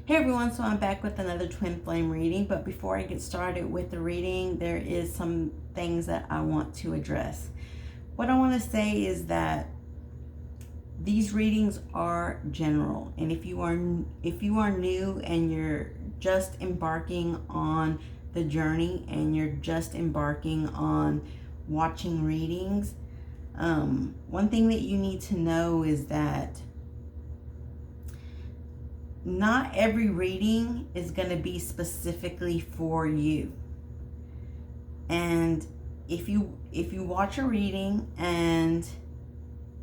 Hey everyone, so I'm back with another twin flame reading, but before I get started with the reading, there is some things that I want to address. What I want to say is that these readings are general, and if you are new and you're just embarking on the journey and you're just embarking on watching readings, one thing that you need to know is that not every reading is going to be specifically for you. And if you watch a reading and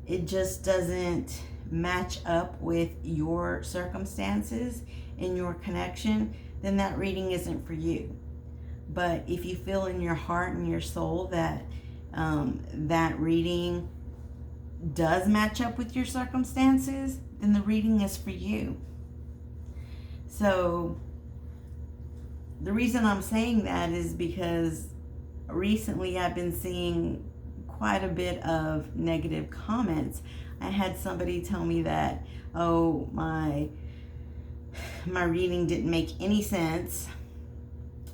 it just doesn't match up with your circumstances and your connection, then that reading isn't for you. But if you feel in your heart and your soul that that reading does match up with your circumstances, then the reading is for you. So the reason I'm saying that is because recently I've been seeing quite a bit of negative comments. I had somebody tell me that, oh, my reading didn't make any sense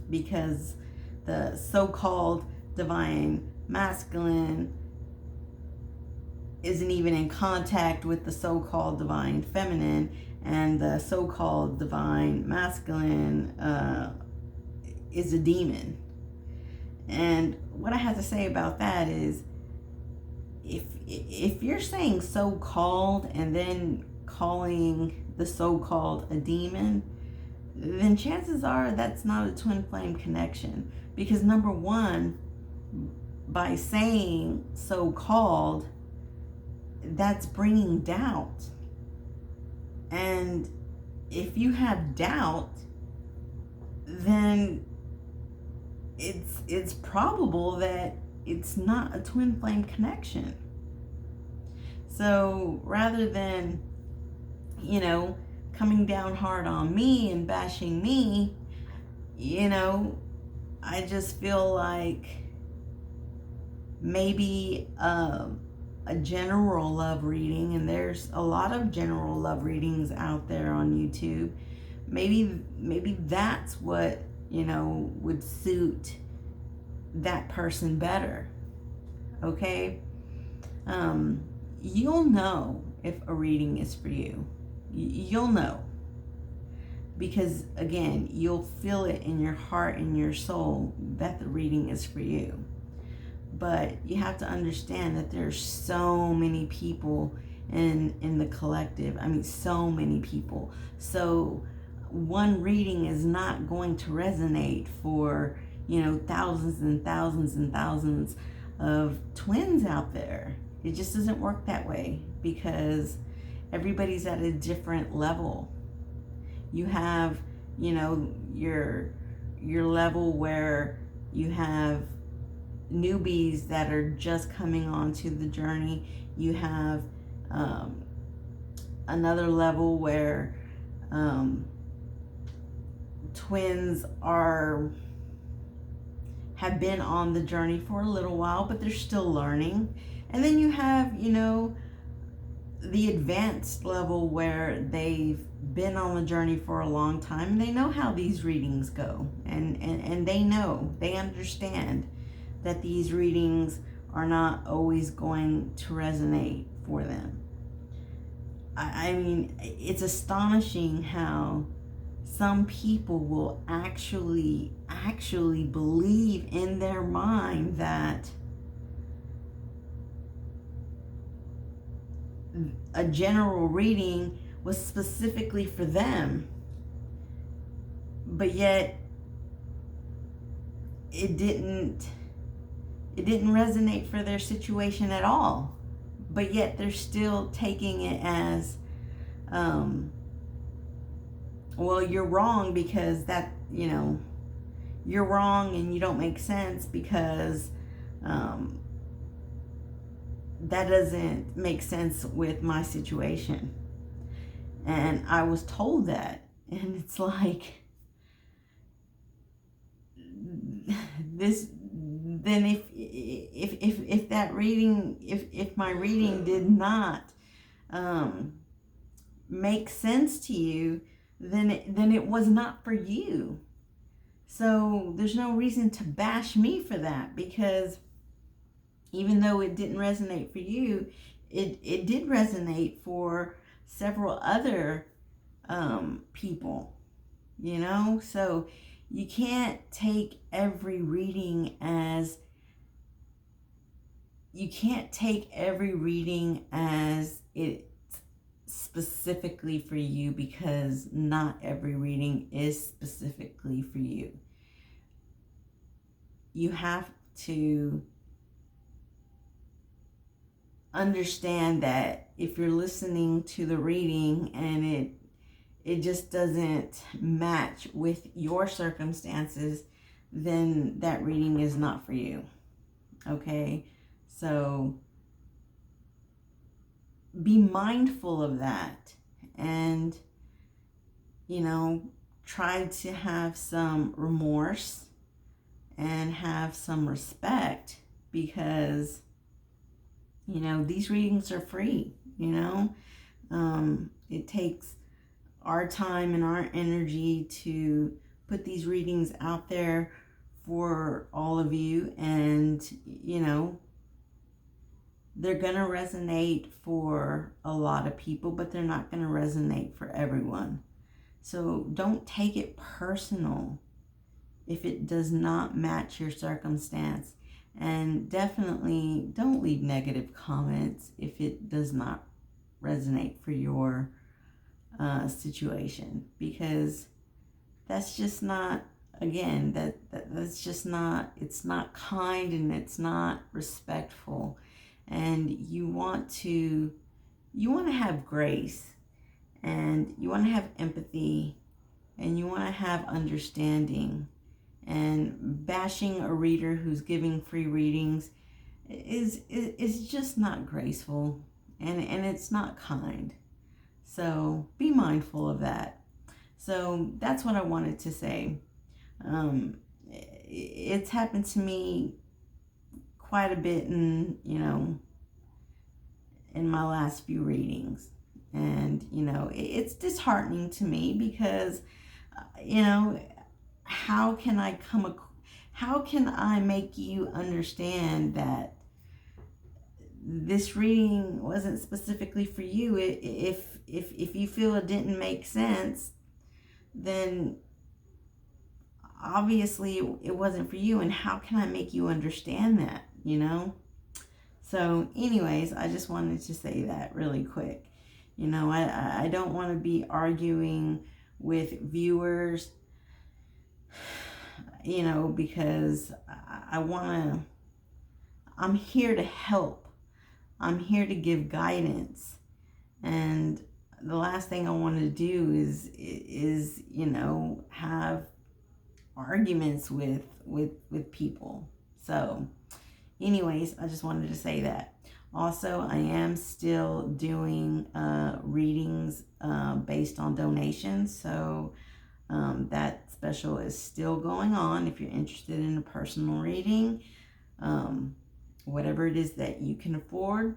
because the so-called divine masculine isn't even in contact with the so-called divine feminine, and the so-called divine masculine is a demon. And what I have to say about that is, if you're saying so-called and then calling the so-called a demon, then chances are that's not a twin flame connection. Because number one, by saying so-called, that's bringing doubt. And if you have doubt, then it's probable that it's not a twin flame connection. So rather than, coming down hard on me and bashing me, I just feel like maybe a general love reading, and there's a lot of general love readings out there on YouTube. Maybe that's what would suit that person better. Okay. You'll know if a reading is for you. You'll know, because again, you'll feel it in your heart and your soul that the reading is for you. But you have to understand that there's so many people in the collective. I mean, so many people. So one reading is not going to resonate for, thousands and thousands and thousands of twins out there. It just doesn't work that way, because everybody's at a different level. You have, your level where you have newbies that are just coming onto the journey. You have another level where twins have been on the journey for a little while, but they're still learning. And then you have, the advanced level where they've been on the journey for a long time, and they know how these readings go, and they understand that these readings are not always going to resonate for them. I mean, it's astonishing how some people will actually believe in their mind that a general reading was specifically for them, but yet it didn't resonate for their situation at all. But yet they're still taking it as, well, you're wrong because that, you're wrong and you don't make sense because that doesn't make sense with my situation. And I was told that, and it's like, this, then if that reading, if my reading did not make sense to you, then it was not for you. So there's no reason to bash me for that, because even though it didn't resonate for you, it did resonate for several other people, you know? So you can't take every reading as it's specifically for you, because not every reading is specifically for you. You have to understand that if you're listening to the reading and it just doesn't match with your circumstances, then that reading is not for you. Okay? So be mindful of that, and, you know, try to have some remorse and have some respect, because, you know, these readings are free, you know. It takes our time and our energy to put these readings out there for all of you, and, you know, they're going to resonate for a lot of people, but they're not going to resonate for everyone. So don't take it personal if it does not match your circumstance. And definitely don't leave negative comments if it does not resonate for your situation, because that's just not, again, that's just not, it's not kind, and it's not respectful. And you want to have grace, and you want to have empathy, and you want to have understanding. And bashing a reader who's giving free readings is just not graceful, and it's not kind. So be mindful of that. So that's what I wanted to say. It's happened to me quite a bit in my last few readings. And, it's disheartening to me, because, how can I make you understand that this reading wasn't specifically for you? If you feel it didn't make sense, then obviously it wasn't for you. And how can I make you understand that, So anyways, I just wanted to say that really quick. I don't want to be arguing with viewers, because I'm here to help. I'm here to give guidance. And the last thing I want to do is have arguments with people. So anyways, I just wanted to say that. Also, I am still doing readings based on donations. So that special is still going on. If you're interested in a personal reading, whatever it is that you can afford,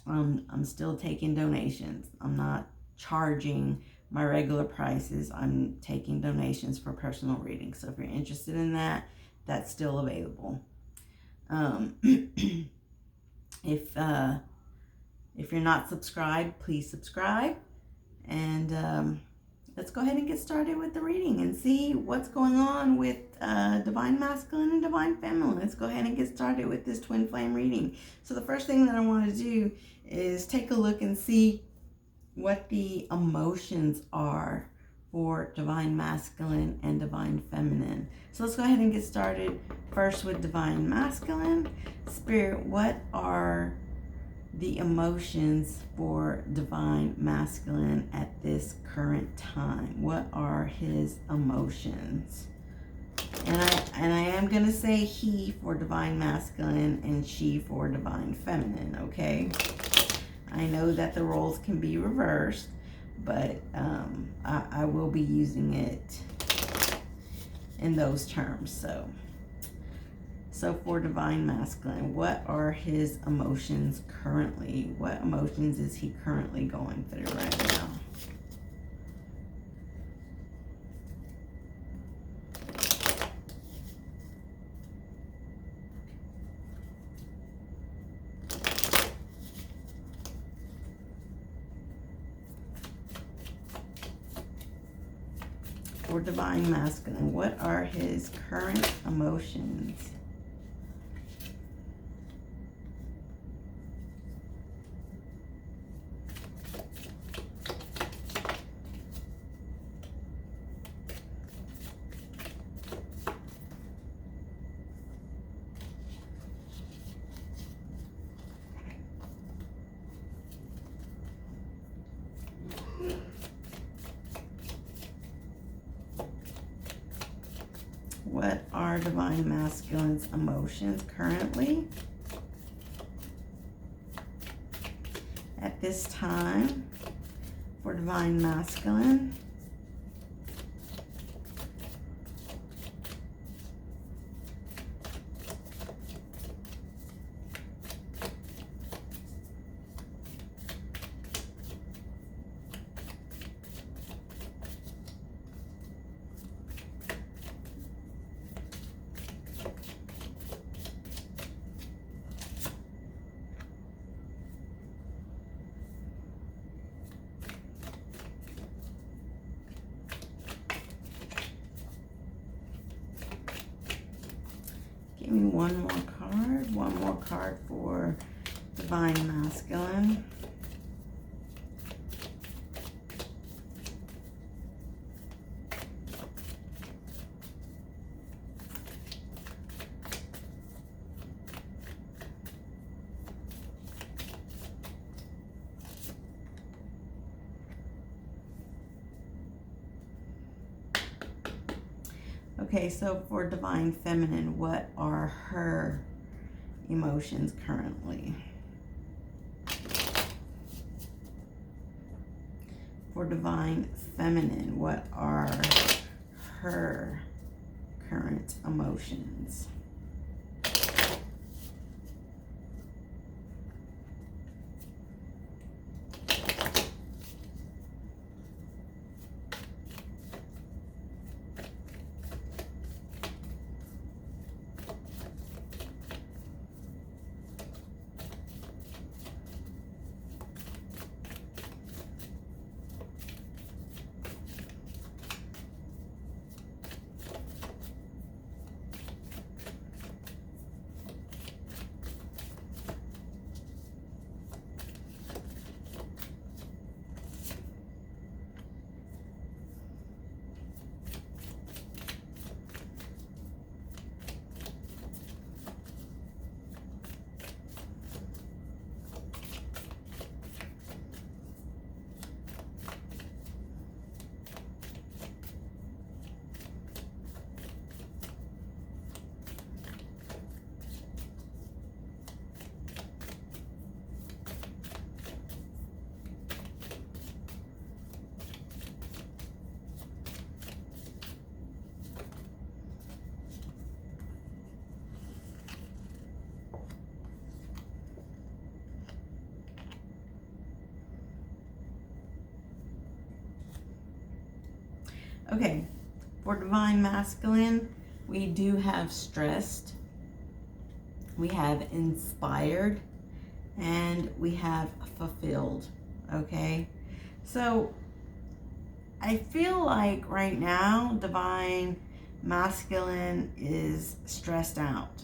I'm still taking donations. I'm not charging my regular prices. I'm taking donations for personal readings. So if you're interested in that, that's still available. If you're not subscribed, please subscribe. And let's go ahead and get started with the reading and see what's going on with Divine Masculine and Divine Feminine. Let's go ahead and get started with this twin flame reading. So the first thing that I want to do is take a look and see what the emotions are for Divine Masculine and Divine Feminine. So let's go ahead and get started first with Divine Masculine. Spirit, what are the emotions for Divine Masculine at this current time? What are his emotions? And I am going to say he for Divine Masculine and she for Divine Feminine, okay? I know that the roles can be reversed, but I will be using it in those terms. So for Divine Masculine, what are his emotions currently? What emotions is he currently going through right now? for Divine Masculine, what are his current emotions? What are Divine Masculine's emotions currently at this time for Divine Masculine? Give me one more card for Divine Masculine. Okay, so for Divine Feminine, what are her emotions currently? For Divine Feminine, what are her current emotions? Okay, for Divine Masculine, we do have stressed, we have inspired, and we have fulfilled, okay? So I feel like right now, Divine Masculine is stressed out.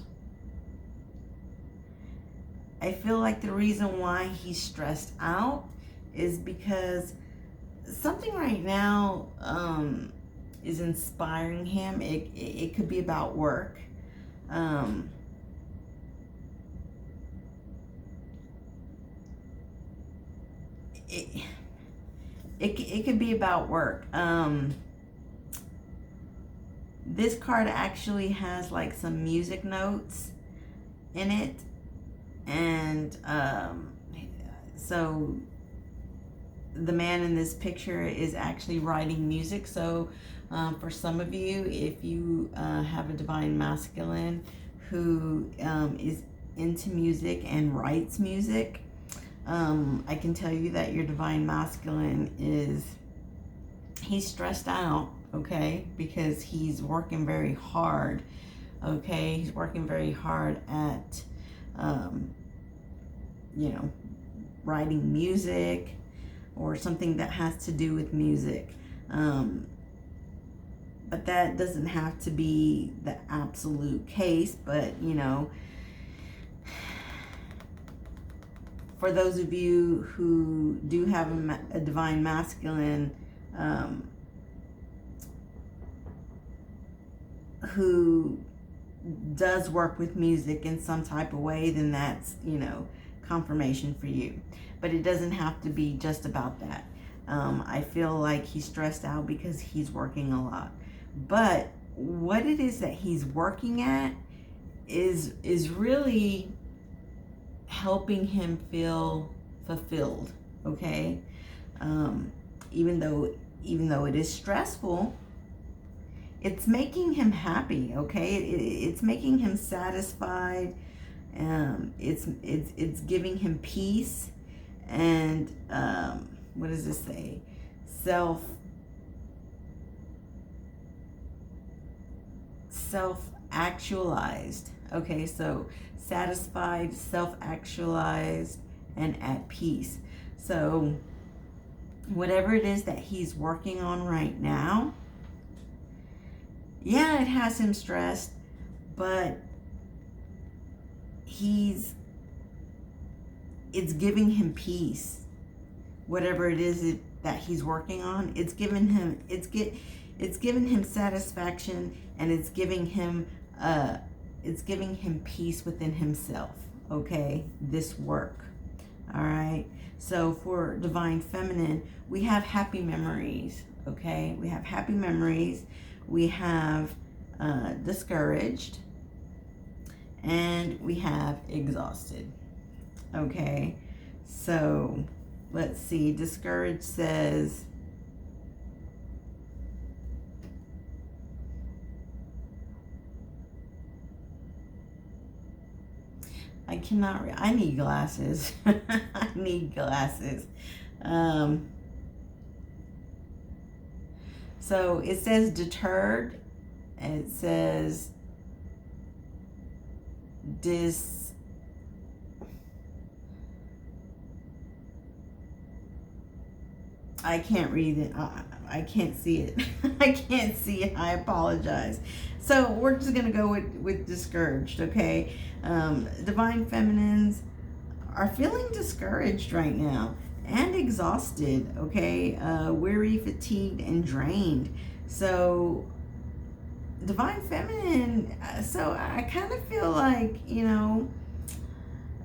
I feel like the reason why he's stressed out is because something right now is inspiring him. It could be about work. It could be about work. This card actually has like some music notes in it, and so the man in this picture is actually writing music. So for some of you, if you have a Divine Masculine who is into music and writes music, I can tell you that your Divine Masculine he's stressed out, okay, because he's working very hard, okay? He's working very hard at, writing music or something that has to do with music. but that doesn't have to be the absolute case. But, you know, for those of you who do have a divine masculine, who does work with music in some type of way, then that's, you know, confirmation for you. But it doesn't have to be just about that. I feel like he's stressed out because he's working a lot. But what it is that he's working at is really helping him feel fulfilled, okay? Even though it is stressful, it's making him happy, okay? It's making him satisfied. It's giving him peace, and what does this say? Self-actualized. Okay, so satisfied, self-actualized, and at peace. So whatever it is that he's working on right now, yeah, it has him stressed, but it's giving him peace. Whatever it is that he's working on, it's giving him satisfaction, and it's giving him peace within himself. Okay, this work. All right. So for divine feminine, we have happy memories. Okay, we have happy memories. We have discouraged, and we have exhausted. Okay, so let's see. Discouraged says, I cannot read. I need glasses. I need glasses. So it says deterred, and it says I can't read it. I can't see it. I can't see it. I apologize. So we're just going to go with discouraged, okay? Divine feminines are feeling discouraged right now and exhausted, okay? Weary, fatigued, and drained. So divine feminine, so I kind of feel like, you know,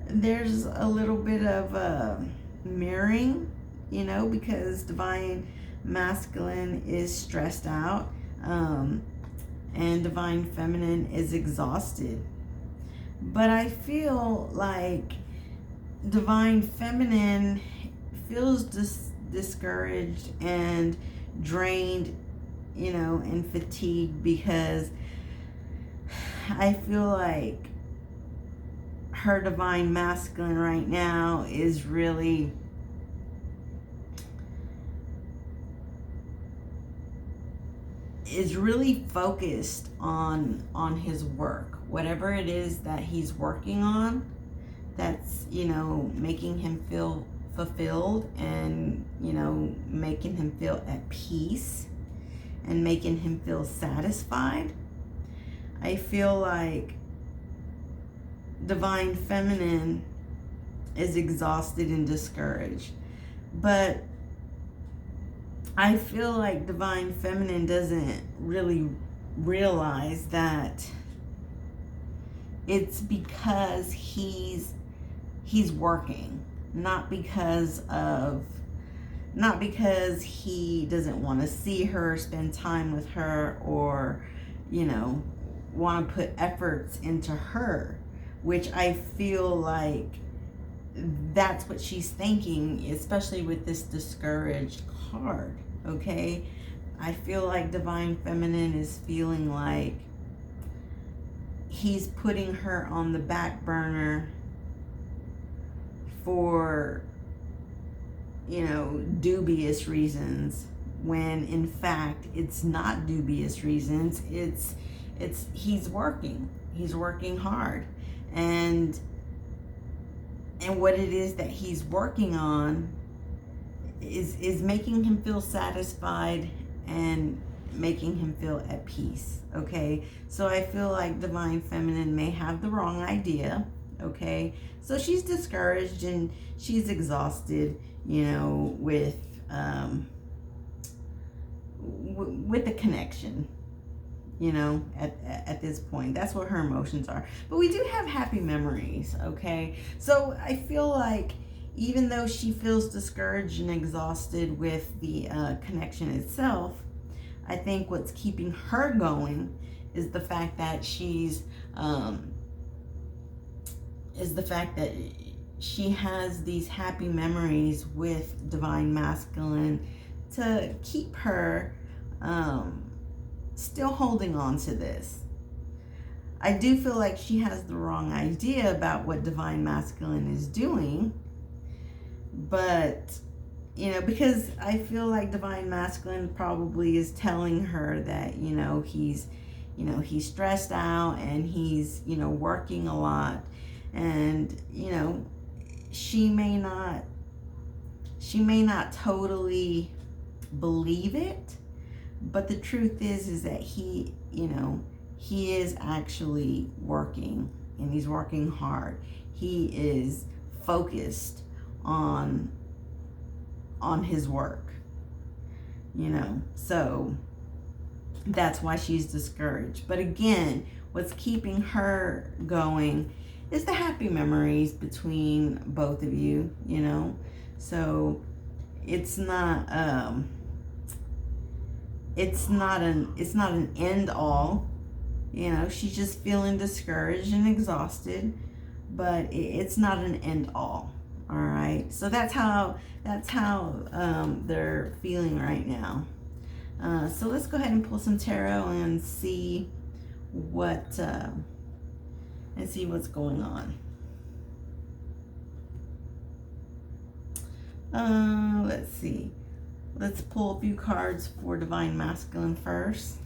there's a little bit of mirroring, you know, because divine masculine is stressed out, and divine feminine is exhausted. But I feel like divine feminine feels discouraged and drained, you know, and fatigued, because I feel like her divine masculine right now is really focused on his work, whatever it is that he's working on, that's, you know, making him feel fulfilled, and, you know, making him feel at peace, and making him feel satisfied. I feel like divine feminine is exhausted and discouraged. But I feel like divine feminine doesn't really realize that it's because he's working, not because he doesn't want to see her, spend time with her, or, you know, want to put efforts into her, which I feel like that's what she's thinking, especially with this discouraged card, okay? I feel like divine feminine is feeling like he's putting her on the back burner for, you know, dubious reasons, when in fact it's not dubious reasons. It's he's working hard, and what it is that he's working on is making him feel satisfied and making him feel at peace. Okay, so I feel like divine feminine may have the wrong idea. Okay, so she's discouraged and she's exhausted, you know, with the connection, you know, at this point. That's what her emotions are. But we do have happy memories. Okay, so I feel like even though she feels discouraged and exhausted with the connection itself, I think what's keeping her going is the fact that she has these happy memories with divine masculine to keep her still holding on to this. I do feel like she has the wrong idea about what divine masculine is doing, but you know, because I feel like divine masculine probably is telling her that, you know, he's stressed out and he's, you know, working a lot, and, you know, she may not totally believe it, but the truth is that he, you know, he is actually working, and he's working hard. He is focused on his work, you know, so that's why she's discouraged. But again, what's keeping her going is the happy memories between both of you, you know. So it's not an end all, you know. She's just feeling discouraged and exhausted, but it's not an end all. All right, so that's how they're feeling right now. So let's go ahead and pull some tarot and see what's going on. Let's see. Let's pull a few cards for divine masculine first.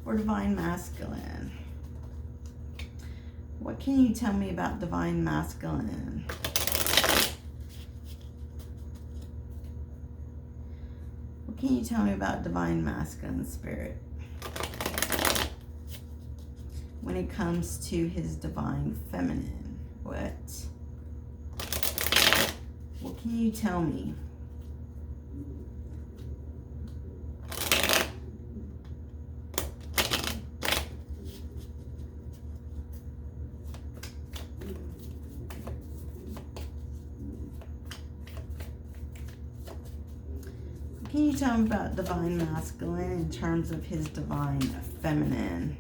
For divine masculine, what can you tell me about divine masculine? What can you tell me about divine masculine spirit when it comes to his divine feminine? What can you tell me? Can you tell me about divine masculine in terms of his divine feminine?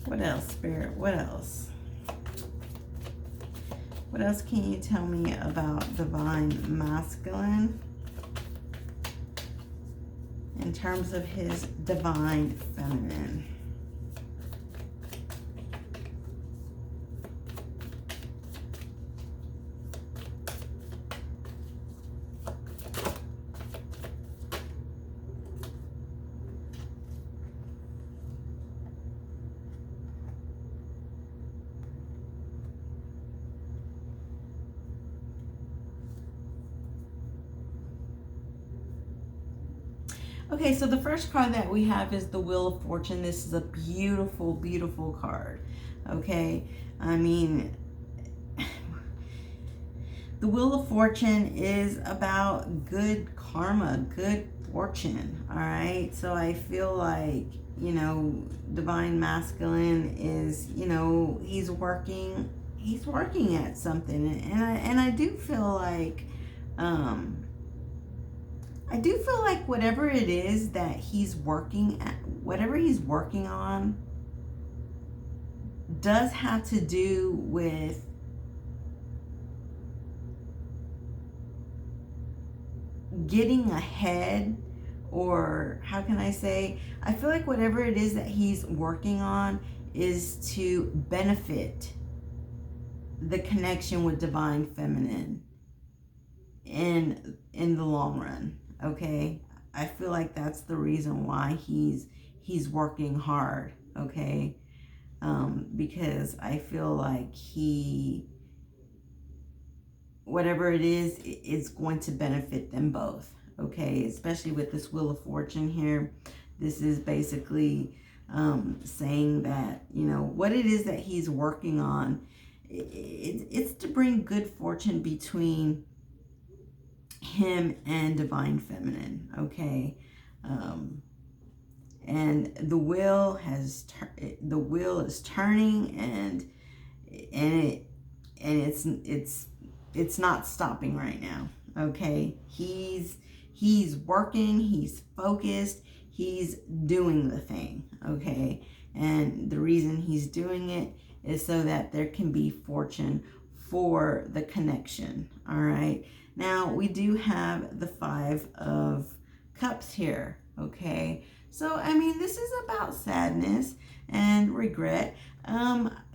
What else, Spirit? What else? What else can you tell me about divine masculine in terms of his divine feminine? Okay, so the first card that we have is the Wheel of Fortune. This is a beautiful, beautiful card. Okay, I mean, the Wheel of Fortune is about good karma, good fortune. All right, so I feel like, you know, divine masculine is, you know, he's working he's working at something, and I do feel like, whatever it is that he's working at, whatever he's working on, does have to do with getting ahead, or how can I say, I feel like whatever it is that he's working on is to benefit the connection with divine feminine in the long run. Okay, I feel like that's the reason why he's working hard. Okay, because I feel like whatever it is, it's going to benefit them both. Okay, especially with this Wheel of Fortune here. This is basically saying that, what it is that he's working on, it's to bring good fortune between him and divine feminine. Okay, and the wheel is turning, and it's not stopping right now. Okay, he's working, he's focused, he's doing the thing. Okay, and the reason he's doing it is so that there can be fortune for the connection. All right, now we do have the 5 of Cups here. Okay, so I mean, this is about sadness and regret.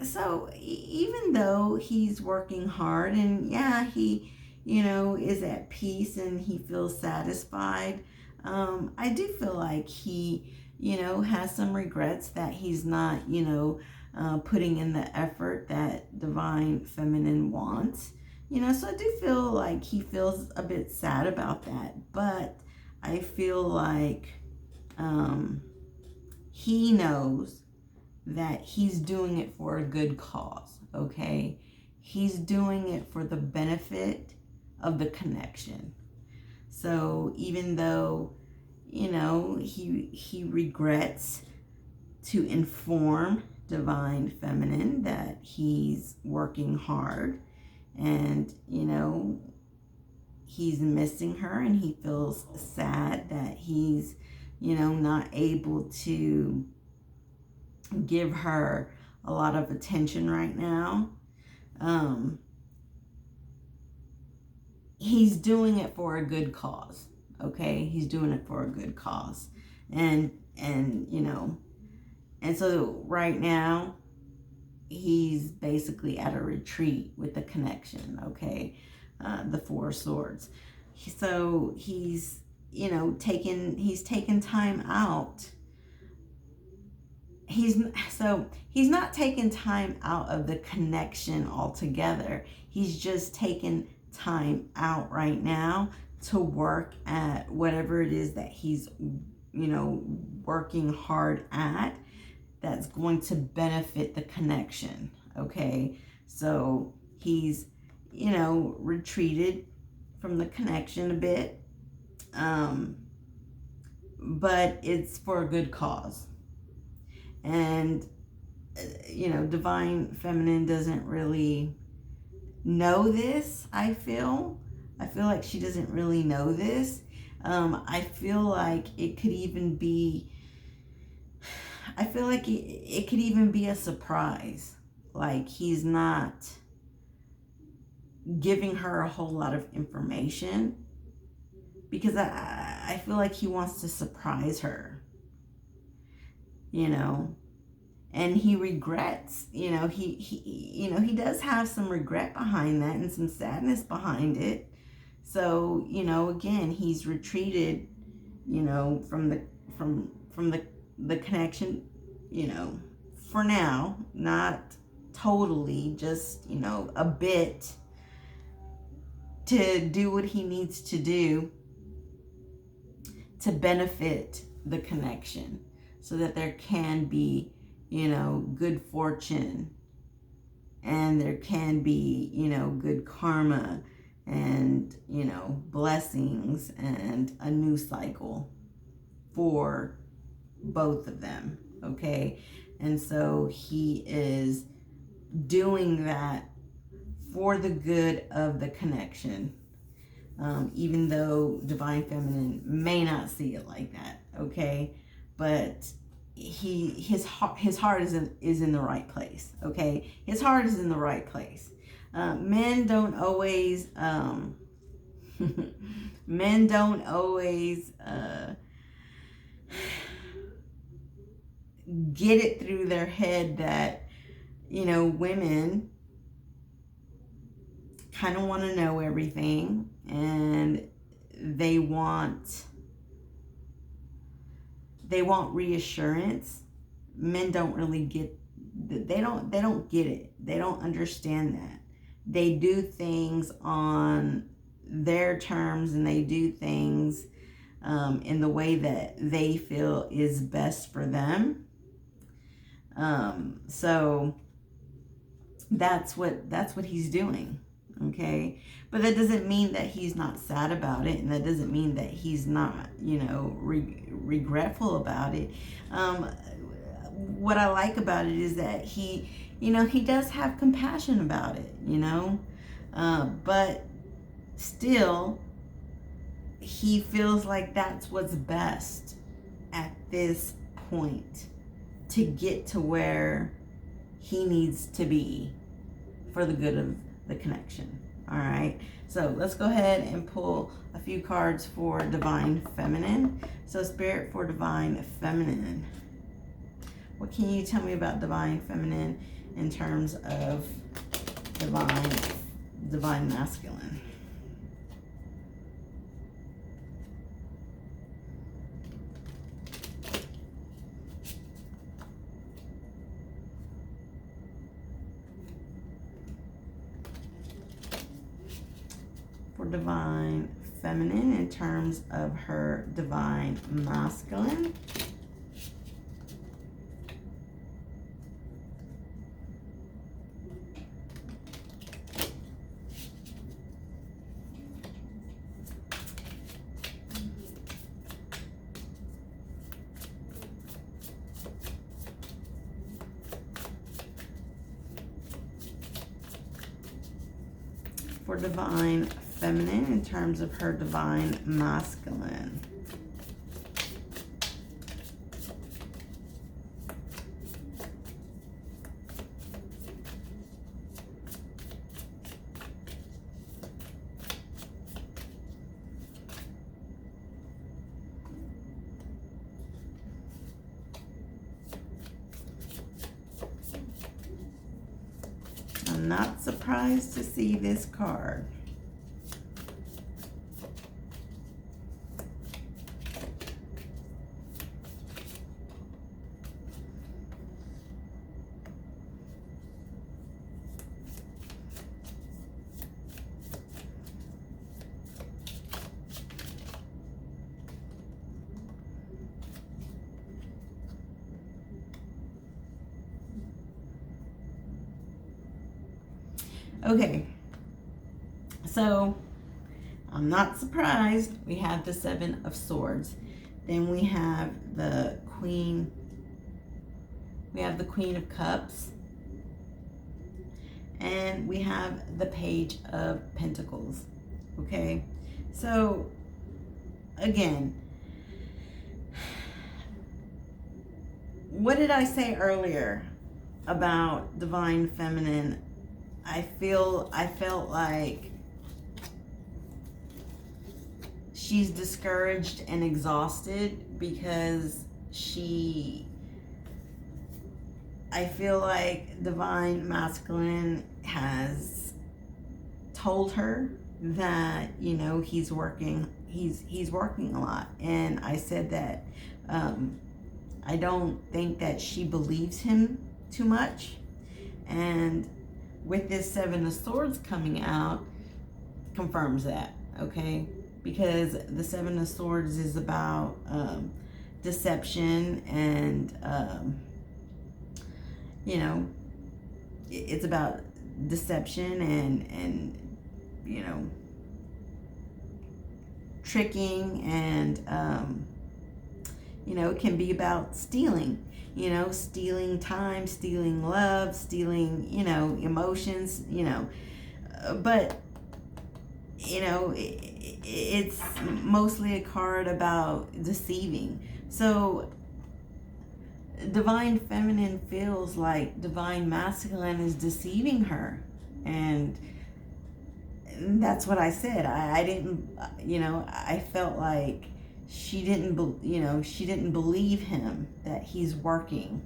So even though he's working hard, and yeah, he is at peace and he feels satisfied, I do feel like he has some regrets that he's not putting in the effort that divine feminine wants. So I do feel like he feels a bit sad about that, but I feel like he knows that he's doing it for a good cause. Okay, he's doing it for the benefit of the connection. So even though he regrets to inform divine feminine that he's working hard, and he's missing her, and he feels sad that he's not able to give her a lot of attention right now. He's doing it for a good cause. Okay, he's doing it for a good cause, and so right now he's basically at a retreat with the connection. Okay, the 4 of Swords. So he's taken time out. He's not taking time out of the connection altogether. He's just taken time out right now to work at whatever it is that he's working hard at, that's going to benefit the connection. Okay, so he's retreated from the connection a bit, but it's for a good cause. And divine feminine doesn't really know this. I feel like she doesn't really know this. I feel like it could even be it could even be a surprise. Like, he's not giving her a whole lot of information, because I feel like he wants to surprise her. And he regrets, he does have some regret behind that, and some sadness behind it. So, again, he's retreated, from the connection, for now, not totally, just, a bit, to do what he needs to do to benefit the connection, so that there can be, good fortune, and there can be, good karma, and, blessings, and a new cycle for both of them. Okay, and so he is doing that for the good of the connection. Even though Divine Feminine may not see it like that, okay? But his heart is in the right place, okay? His heart is in the right place. Men don't always men don't always get it through their head that, you know, women kind of want to know everything, and they want reassurance. Men don't really get, they don't get it. They don't understand that. They do things on their terms, and they do things in the way that they feel is best for them. So that's what he's doing, okay? But that doesn't mean that he's not sad about it, and that doesn't mean that he's not, you know, regretful about it. What I like about it is that he, you know, he does have compassion about it, you know, but still he feels like that's what's best at this point to get to where he needs to be for the good of the connection. All right, so let's go ahead and pull a few cards for Divine Feminine. So Spirit, for Divine Feminine, what can you tell me about Divine Feminine in terms of Divine Masculine? For Divine Feminine in terms of her Divine Masculine. For Divine Feminine in terms of her Divine Masculine. I'm not surprised to see this card. Okay, so I'm not surprised. We have the Seven of Swords. Then we have the Queen. We have the Queen of Cups. And we have the Page of Pentacles. Okay, so again, what did I say earlier about Divine Feminine? I felt like she's discouraged and exhausted because I feel like Divine Masculine has told her that, you know, he's working a lot. And I said that I don't think that she believes him too much. And with this Seven of Swords coming out, confirms that, okay? Because the Seven of Swords is about deception and, you know, it's about deception and you know, tricking, and, you know, it can be about stealing. You know, stealing time, stealing love, stealing, you know, emotions, you know, but it's mostly a card about deceiving. So divine feminine feels like divine masculine is deceiving her, and that's what I said. I didn't, I felt like she didn't believe him, that he's working.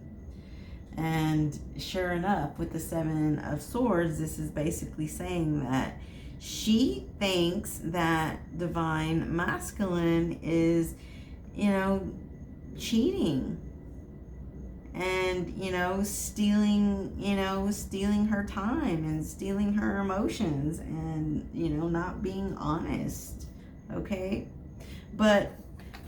And sure enough, with the Seven of Swords, this is basically saying that she thinks that divine masculine is, cheating and, stealing her time and stealing her emotions and, not being honest. Okay? But,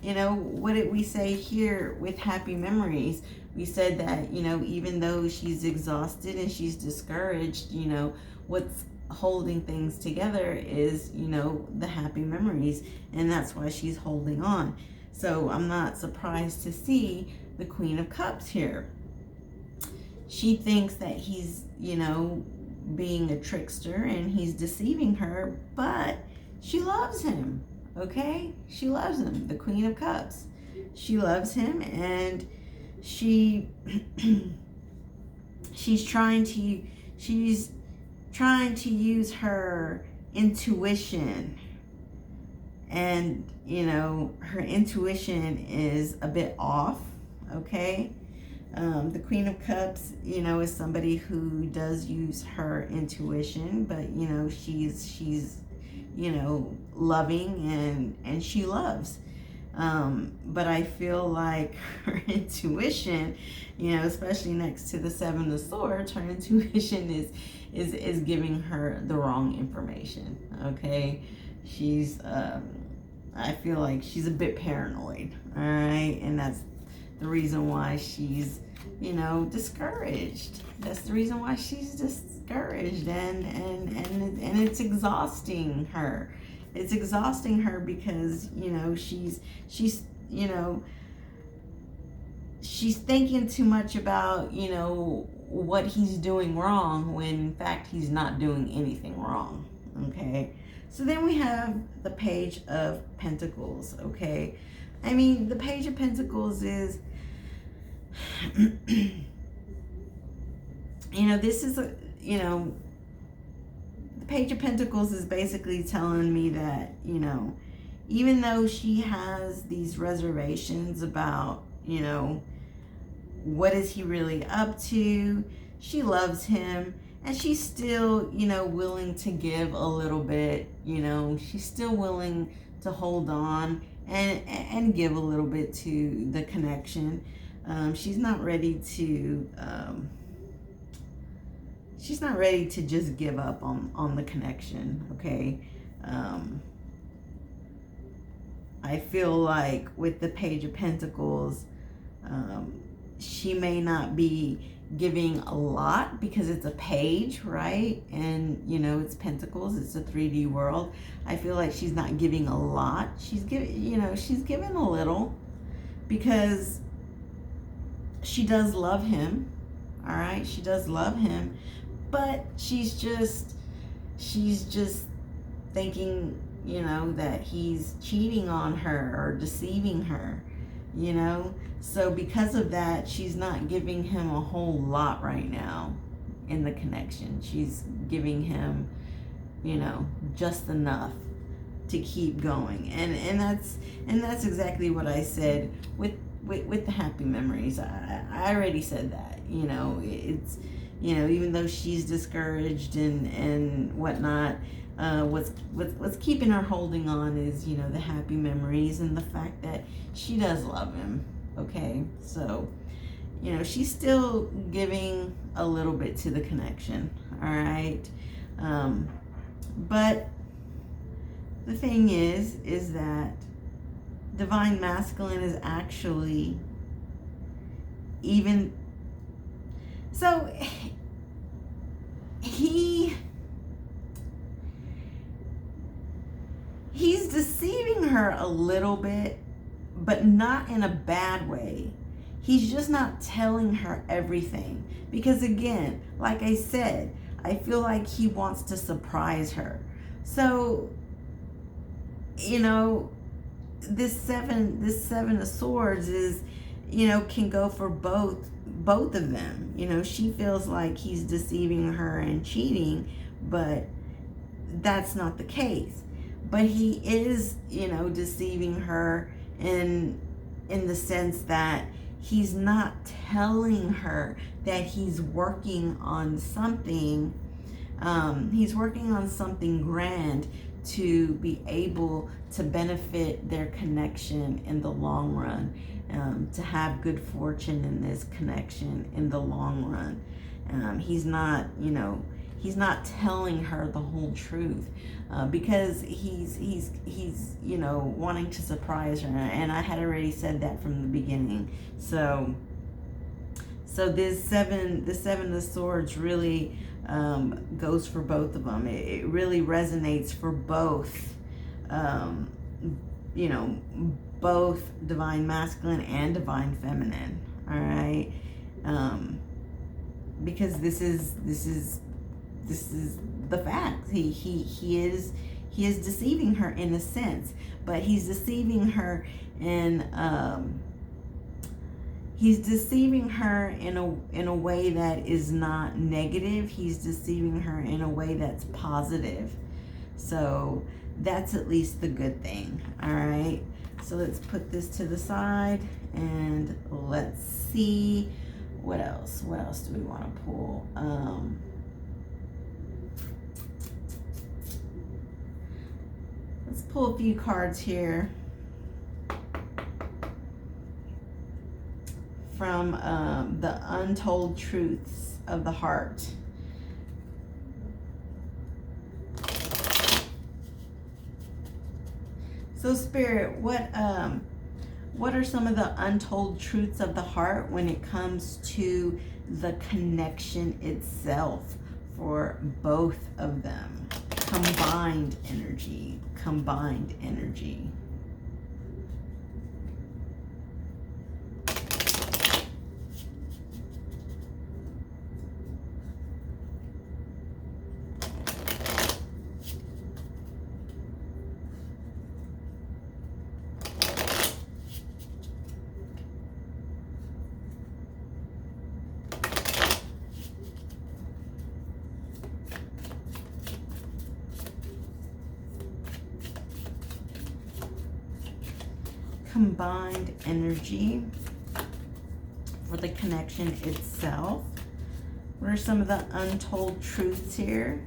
what did we say here with Happy Memories? We said that, even though she's exhausted and she's discouraged, what's holding things together is, the happy memories. And that's why she's holding on. So I'm not surprised to see the Queen of Cups here. She thinks that he's, being a trickster and he's deceiving her, but she loves him. Okay? She loves him. The Queen of Cups. She loves him, and she's trying to use her intuition, and her intuition is a bit off. Okay, the Queen of Cups is somebody who does use her intuition, but she's loving, and she loves. But I feel like her intuition, especially next to the Seven of Swords, her intuition is giving her the wrong information. Okay, she's I feel like she's a bit paranoid. All right, and that's the reason why she's discouraged. That's the reason why she's discouraged, and it's exhausting her. It's exhausting her because she's thinking too much about what he's doing wrong, when in fact he's not doing anything wrong. Okay, so then we have the Page of Pentacles. Okay, I mean, the Page of Pentacles is this is the Page of Pentacles is basically telling me that, even though she has these reservations about, what is he really up to, she loves him, and she's still, willing to give a little bit, she's still willing to hold on and give a little bit to the connection. She's not ready to just give up on the connection. Okay, I feel like with the Page of Pentacles, she may not be giving a lot because it's a page, right? And it's pentacles, it's a 3D world. I feel like she's not giving a lot. She's giving a little, because she does love him. All right, she does love him, but she's just thinking, that he's cheating on her or deceiving her, so because of that, she's not giving him a whole lot right now in the connection. She's giving him, just enough to keep going, and that's exactly what I said with the Happy Memories. I already said that. It's even though she's discouraged and whatnot, what's keeping her holding on is the happy memories and the fact that she does love him. Okay, so she's still giving a little bit to the connection. All right, but the thing is that divine masculine is actually even so he's deceiving her a little bit, but not in a bad way. He's just not telling her everything, because again, like I said, I feel like he wants to surprise her. So, you know, this seven of swords is, you know, can go for both of them. You know, she feels like he's deceiving her and cheating, but that's not the case. But he is, you know, deceiving her in the sense that he's not telling her that he's working on something. He's working on something grand to be able to benefit their connection in the long run, to have good fortune in this connection in the long run. He's not, you know, he's not telling her the whole truth, because he's you know, wanting to surprise her, and I had already said that from the beginning. So this seven of swords really goes for both of them. It really resonates for both, you know, both divine masculine and divine feminine. All right, because this is the fact. He is deceiving her in a sense, but he's deceiving her in in a way that is not negative. He's deceiving her in a way that's positive. So that's at least the good thing. All right. So let's put this to the side and let's see what else. What else do we want to pull? Let's pull a few cards here from the untold truths of the heart. So Spirit, what are some of the untold truths of the heart when it comes to the connection itself for both of them? Combined energy. Combined energy for the connection itself. What are some of the untold truths here?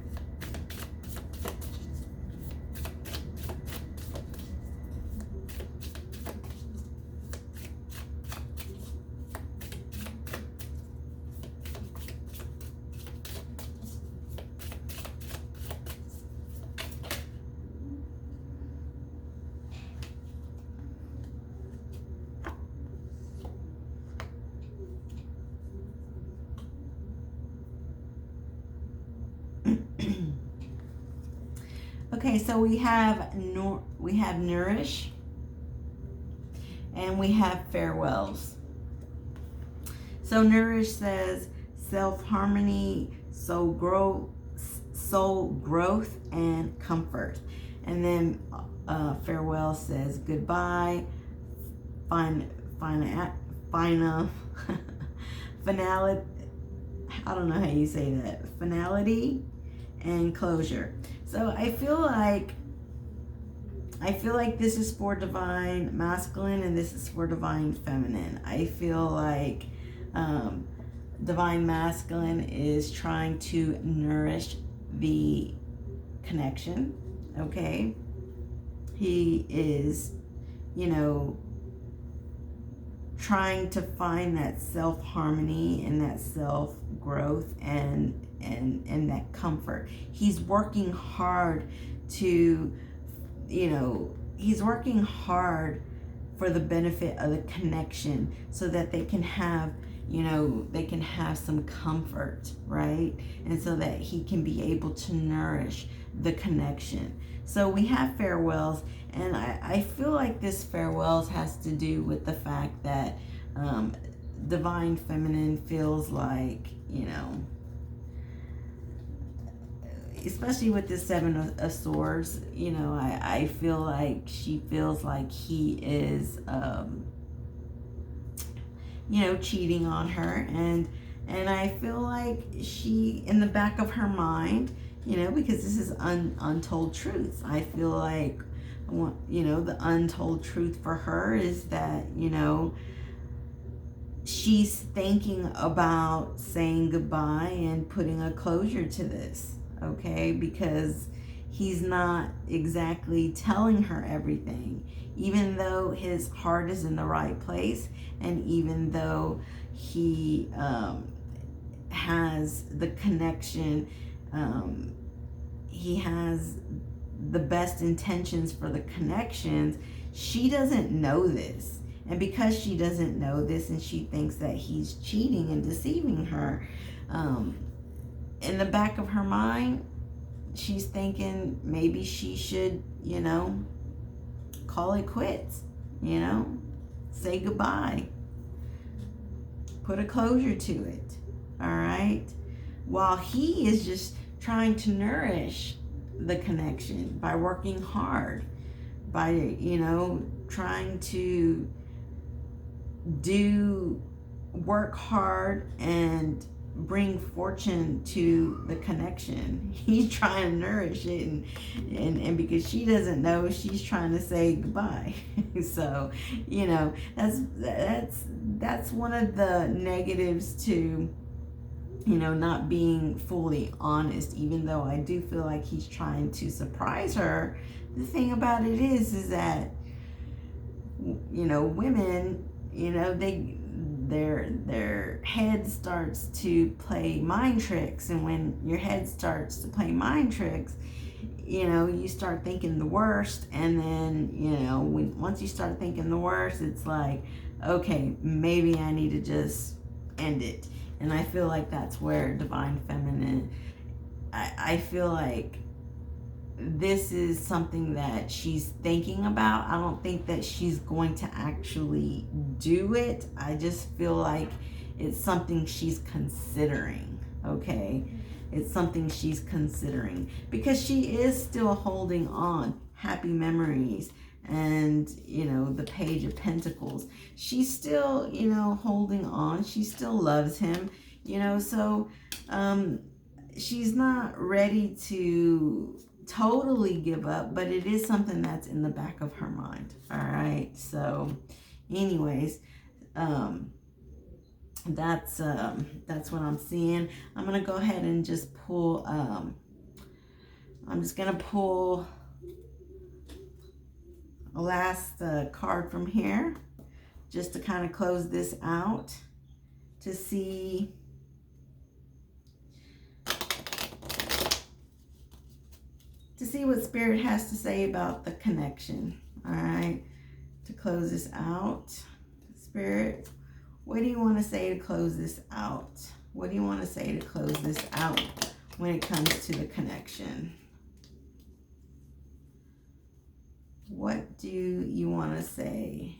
Okay, so we have nourish and we have farewells. So nourish says self-harmony, soul growth and comfort. And then farewell says goodbye, finality. I don't know how you say that. Finality and closure. So I feel like this is for divine masculine and this is for divine feminine. I feel like divine masculine is trying to nourish the connection. Okay, he is, you know, trying to find that self-harmony and that self-growth and that comfort. He's working hard to, you know, he's working hard for the benefit of the connection so that they can have, you know, they can have some comfort, right? And so that he can be able to nourish the connection. So we have farewells, and I feel like this farewells has to do with the fact that divine feminine feels like, you know, especially with this Seven of Swords, you know, I feel like she feels like he is, you know, cheating on her. And I feel like she, in the back of her mind, you know, because this is untold truths, I feel like, you know, the untold truth for her is that, you know, she's thinking about saying goodbye and putting a closure to this, okay? Because he's not exactly telling her everything, even though his heart is in the right place, and even though he has the connection, he has the best intentions for the connections. She doesn't know this. And because she doesn't know this and she thinks that he's cheating and deceiving her, in the back of her mind, she's thinking maybe she should, you know, call it quits, you know, say goodbye, put a closure to it, all right? While he is just trying to nourish the connection by working hard, by, you know, trying to work hard and bring fortune to the connection. He's trying to nourish it, and because she doesn't know, she's trying to say goodbye. So, you know, that's one of the negatives to, you know, not being fully honest, even though I do feel like he's trying to surprise her. The thing about it is that, you know, women, you know, their head starts to play mind tricks, and when your head starts to play mind tricks, you know, you start thinking the worst, and then, you know, once you start thinking the worst, it's like, okay, maybe I need to just end it. And I feel like that's where Divine Feminine, I feel like this is something that she's thinking about. I don't think that she's going to actually do it. I just feel like it's something she's considering, okay? It's something she's considering because she is still holding on happy memories and, you know, the Page of Pentacles. She's still, you know, holding on. She still loves him, you know, so she's not ready to totally give up, but it is something that's in the back of her mind. All right, so anyways, that's what I'm seeing. I'm gonna go ahead and just pull, I'm just gonna pull a last card from here just to kind of close this out, to see what Spirit has to say about the connection. All right, to close this out, Spirit, what do you want to say to close this out? What do you want to say to close this out when it comes to the connection? What do you want to say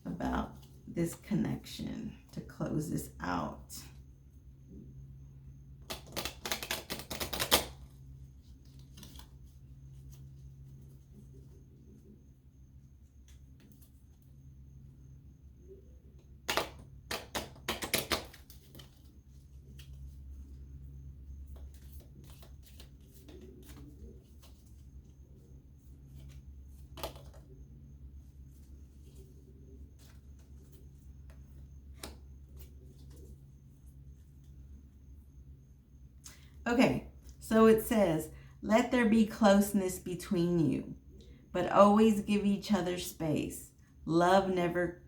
about this connection to close this out? Okay, so it says, let there be closeness between you, but always give each other space. Love never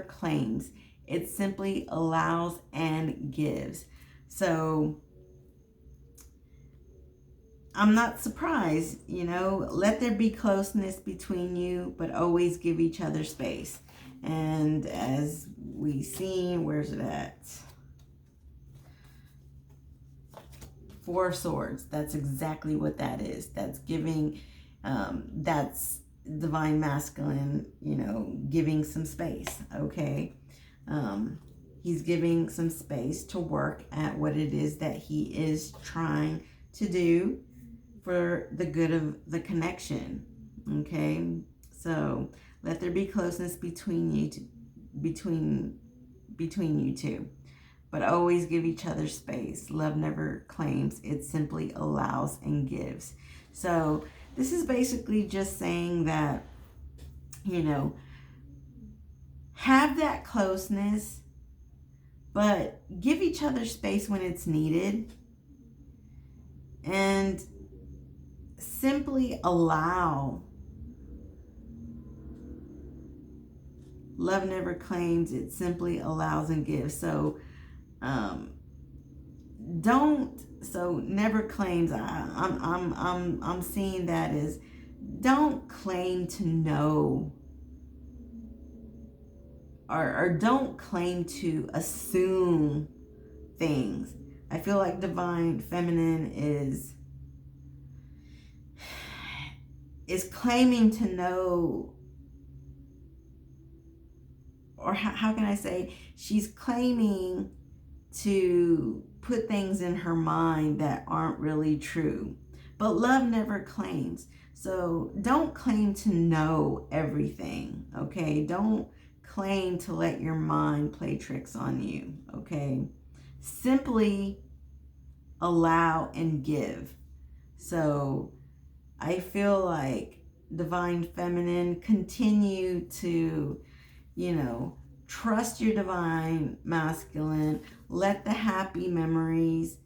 claims. It simply allows and gives. So I'm not surprised, you know, let there be closeness between you, but always give each other space. And as we seen, where's it at? Four of Swords. That's exactly what that is. That's giving, that's Divine Masculine, you know, giving some space, okay? He's giving some space to work at what it is that he is trying to do for the good of the connection. Okay, so let there be closeness between you between you two, but always give each other space. Love never claims, it simply allows and gives. So this is basically just saying that, have that closeness, but give each other space when it's needed, and simply allow. Love never claims, it simply allows and gives. So never claims. I'm seeing that as, don't claim to know, or don't claim to assume things. I feel like divine feminine is claiming to know, or how can I say, she's claiming to put things in her mind that aren't really true. But love never claims. So don't claim to know everything, okay? Don't claim to let your mind play tricks on you, okay? Simply allow and give. So I feel like divine feminine, continue to, trust your divine masculine. Let the happy memories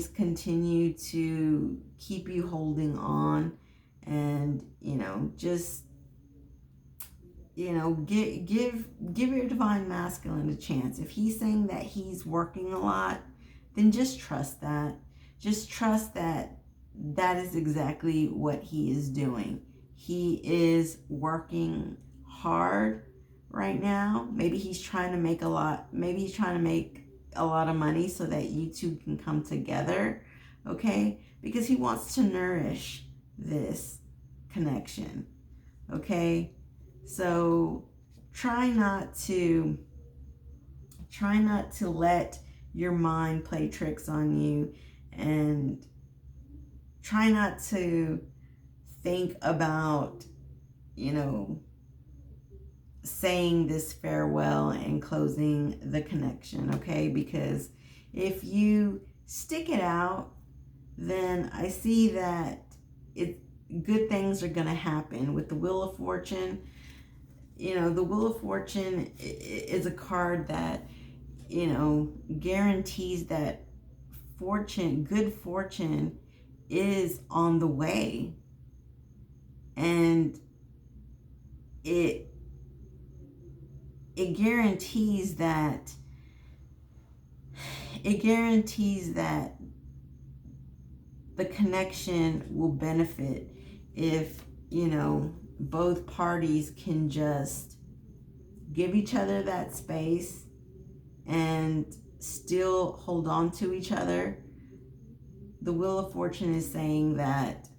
continue to keep you holding on, and just give your divine masculine a chance. If he's saying that he's working a lot, then just trust that. Just trust that is exactly what he is doing. He is working hard right now. Maybe he's trying to make a lot of money so that you two can come together, okay? Because he wants to nourish this connection, okay? So try not to let your mind play tricks on you, and try not to think about, saying this farewell and closing the connection, okay? Because if you stick it out, then I see that good things are going to happen. With the Wheel of Fortune, the Wheel of Fortune is a card that, guarantees that good fortune is on the way. And it guarantees that the connection will benefit if, both parties can just give each other that space and still hold on to each other. The Wheel of Fortune is saying that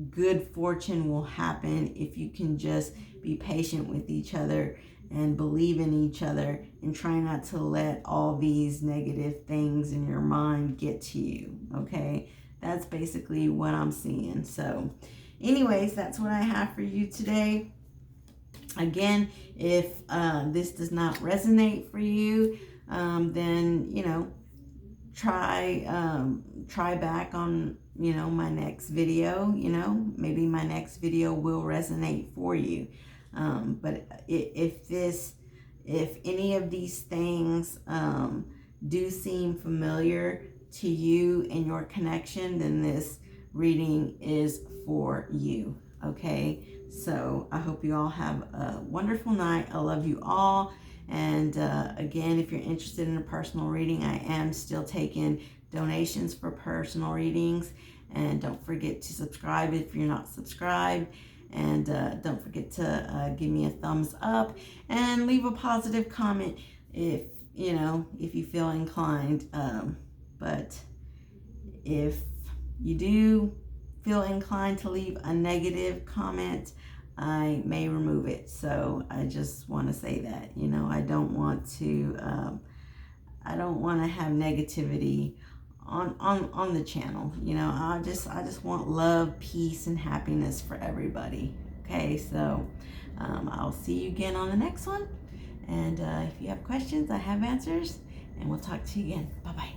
good fortune will happen if you can just be patient with each other and believe in each other, and try not to let all these negative things in your mind get to you, okay? That's basically what I'm seeing. So anyways, that's what I have for you today. Again, if this does not resonate for you, then, try back on, my next video. Maybe my next video will resonate for you. But if any of these things do seem familiar to you and your connection, then this reading is for you, okay? So I hope you all have a wonderful night. I love you all. And again, if you're interested in a personal reading, I am still taking donations for personal readings. And don't forget to subscribe if you're not subscribed. And don't forget to give me a thumbs up and leave a positive comment if you feel inclined. But if you do feel inclined to leave a negative comment, I may remove it. So I just want to say that, I don't want to have negativity on the channel. I just want love, peace, and happiness for everybody. Okay, so I'll see you again on the next one. And if you have questions, I have answers. And we'll talk to you again. Bye-bye.